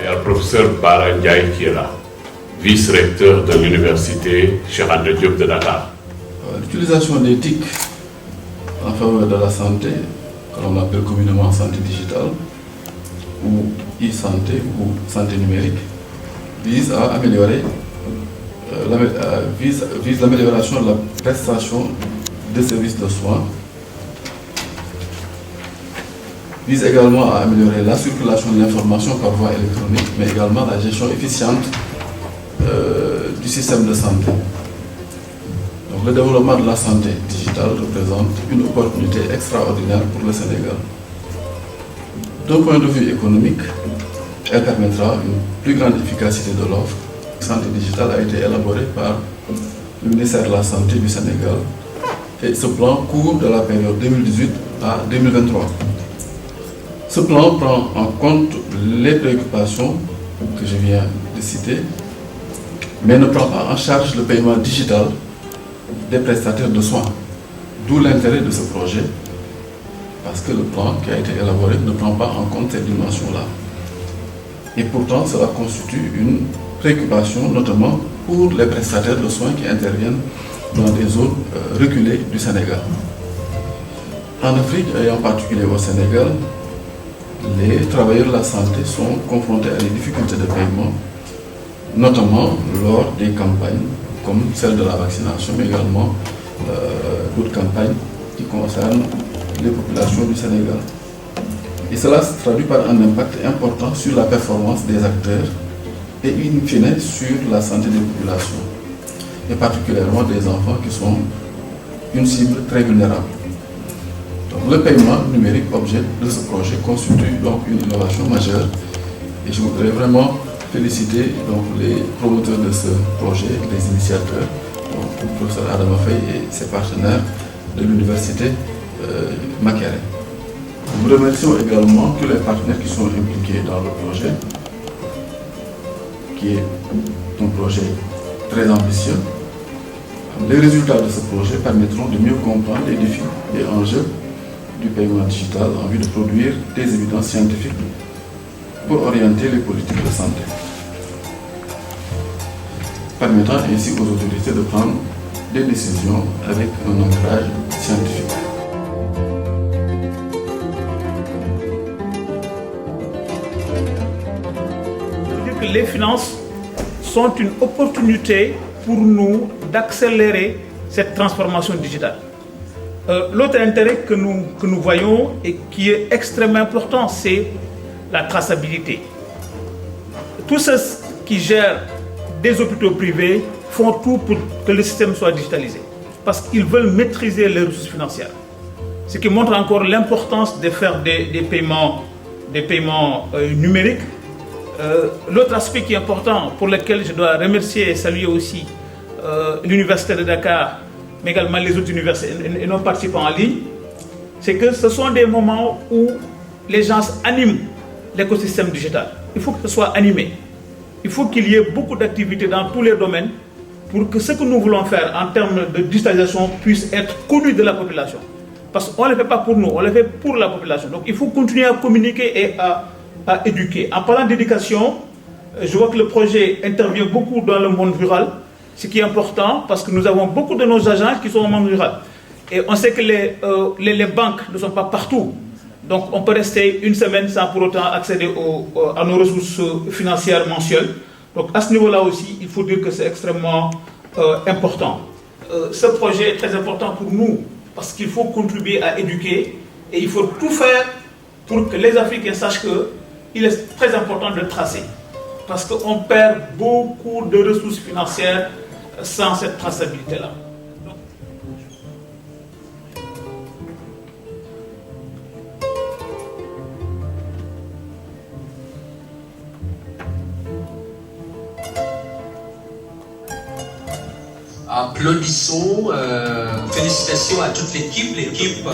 il y a le professeur Bara Ndiaye qui est là, vice-recteur de l'université Cheikh Anta Diop de Dakar. L'utilisation des TIC en faveur de la santé, que l'on appelle communément santé digitale, ou e-santé ou santé numérique, vise à améliorer vise l'amélioration de la prestation des services de soins, vise également à améliorer la circulation de l'information par voie électronique, mais également la gestion efficiente du système de santé. Donc, le développement de la santé digitale représente une opportunité extraordinaire pour le Sénégal. D'un point de vue économique, elle permettra une plus grande efficacité de l'offre. La santé digitale a été élaborée par le ministère de la Santé du Sénégal et ce plan court de la période 2018 à 2023. Ce plan prend en compte les préoccupations que je viens de citer, mais ne prend pas en charge le paiement digital des prestataires de soins. D'où l'intérêt de ce projet, parce que le plan qui a été élaboré ne prend pas en compte cette dimension-là. Et pourtant, cela constitue une préoccupation, notamment pour les prestataires de soins qui interviennent dans des zones reculées du Sénégal. En Afrique, et en particulier au Sénégal, les travailleurs de la santé sont confrontés à des difficultés de paiement, notamment lors des campagnes comme celle de la vaccination, mais également d'autres campagnes qui concernent les populations du Sénégal. Et cela se traduit par un impact important sur la performance des acteurs et in fine sur la santé des populations, et particulièrement des enfants qui sont une cible très vulnérable. Donc, le paiement numérique, objet de ce projet, constitue donc une innovation majeure et je voudrais vraiment féliciter donc, les promoteurs de ce projet, les initiateurs, donc, le professeur Adama Faye et ses partenaires de l'université Makerere. Nous remercions également tous les partenaires qui sont impliqués dans le projet, qui est un projet très ambitieux. Les résultats de ce projet permettront de mieux comprendre les défis et enjeux du paiement digital en vue de produire des évidences scientifiques pour orienter les politiques de santé, permettant ainsi aux autorités de prendre des décisions avec un ancrage scientifique. Les finances sont une opportunité pour nous d'accélérer cette transformation digitale. L'autre intérêt que nous voyons et qui est extrêmement important, c'est la traçabilité. Tous ceux qui gèrent des hôpitaux privés font tout pour que le système soit digitalisé, parce qu'ils veulent maîtriser les ressources financières. Ce qui montre encore l'importance de faire des paiements numériques. L'autre aspect qui est important, pour lequel je dois remercier et saluer aussi l'Université de Dakar, mais également les autres universités et nos participants en ligne, c'est que ce sont des moments où les gens animent l'écosystème digital. Il faut que ce soit animé. Il faut qu'il y ait beaucoup d'activités dans tous les domaines pour que ce que nous voulons faire en termes de digitalisation puisse être connu de la population. Parce qu'on ne le fait pas pour nous, on le fait pour la population. Donc il faut continuer à communiquer et à éduquer. En parlant d'éducation, je vois que le projet intervient beaucoup dans le monde rural, ce qui est important parce que nous avons beaucoup de nos agents qui sont au monde rural. Et on sait que les banques ne sont pas partout. Donc on peut rester une semaine sans pour autant accéder à nos ressources financières mensuelles. Donc à ce niveau-là aussi, il faut dire que c'est extrêmement important. Ce projet est très important pour nous parce qu'il faut contribuer à éduquer et il faut tout faire pour que les Africains sachent qu'il est très important de tracer. Parce qu'on perd beaucoup de ressources financières sans cette traçabilité-là. Applaudissons, félicitations à toute l'équipe, à l'équipe.